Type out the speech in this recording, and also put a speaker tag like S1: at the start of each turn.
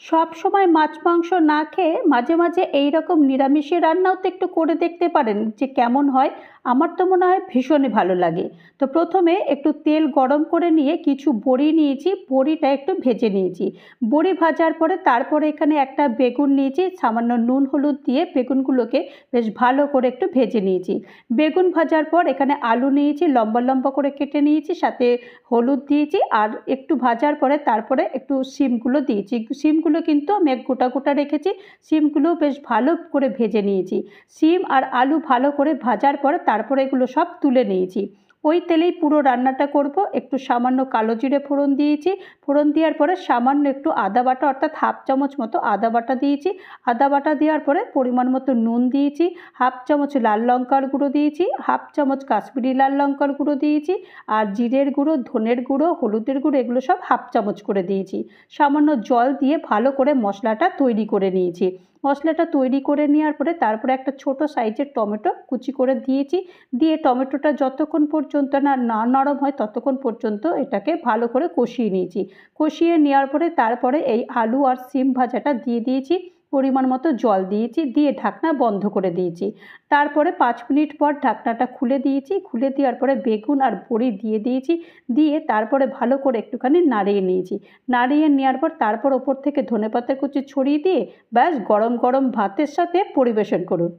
S1: সব সময় মাছ মাংস না খেয়ে মাঝে মাঝে এই রকম নিরামিষে রান্নাও তো একটু করে দেখতে পারেন যে কেমন হয়। আমার তো মনে হয় ভীষণই ভালো লাগে। তো প্রথমে একটু তেল গরম করে নিয়ে কিছু বড়ি নিয়েছি, বড়িটা একটু ভেজে নিয়েছি। বড়ি ভাজার পরে তারপরে এখানে একটা বেগুন নিয়েছি, সামান্য নুন হলুদ দিয়ে বেগুনগুলোকে বেশ ভালো করে একটু ভেজে নিয়েছি। বেগুন ভাজার পর এখানে আলু নিয়েছি, লম্বা লম্বা করে কেটে নিয়েছি, সাথে হলুদ দিয়েছি। আর একটু ভাজার পরে তারপরে একটু শিমগুলো দিয়েছি। শিমগুলো কিন্তু আমি গোটা গোটা রেখেছি। শিমগুলো বেশ ভালো করে ভেজে নিয়েছি। শিম আর আলু ভালো করে ভাজার পরে তারপরে এগুলো সব তুলে নিয়েছি। ওই তেলেই পুরো রান্নাটা করব। একটু সামান্য কালো জিরে ফোড়ন দিয়েছি। ফোড়ন দেওয়ার পরে সামান্য একটু আদা বাটা, অর্থাৎ হাফ চামচ মতো আদা বাটা দিয়েছি। আদা বাটা দেওয়ার পরে পরিমাণ মতো নুন দিয়েছি, হাফ চামচ লাল লঙ্কার গুঁড়ো দিয়েছি, হাফ চামচ কাশ্মীরি লাল লঙ্কার গুঁড়ো দিয়েছি, আর জিরের গুঁড়ো, ধনের গুঁড়ো, হলুদের গুঁড়ো এগুলো সব হাফ চামচ করে দিয়েছি। সামান্য জল দিয়ে ভালো করে মশলাটা তৈরি করে নিয়েছি। মশলাটা তৈরি করে নেওয়ার পরে তারপরে একটা ছোট সাইজের টমেটো কুচি করে দিয়েছি। দিয়ে টমেটোটা যতক্ষণ পর্যন্ত না নরম হয় ততক্ষণ পর্যন্ত এটাকে ভালো করে কষিয়ে নিয়েছি। কষিয়ে নেওয়ার পরে তারপরে এই আলু আর শিম ভাজাটা দিয়ে দিয়েছি। পরিমাণ মতো জল দিয়েছি, দিয়ে ঢাকনা বন্ধ করে দিয়েছি। তারপরে 5 মিনিট পর ঢাকনাটা খুলে দিয়েছি। খুলে দেওয়ার পরে বেগুন আর বড়ি দিয়ে দিয়েছি। দিয়ে তারপরে ভালো করে একটুখানি নাড়িয়ে নিয়েছি। নাড়িয়ে নেওয়ার পর তারপর ওপর থেকে ধনেপাতার কুচি ছড়িয়ে দিয়ে ব্যাস গরম গরম ভাতের সাথে পরিবেশন করুন।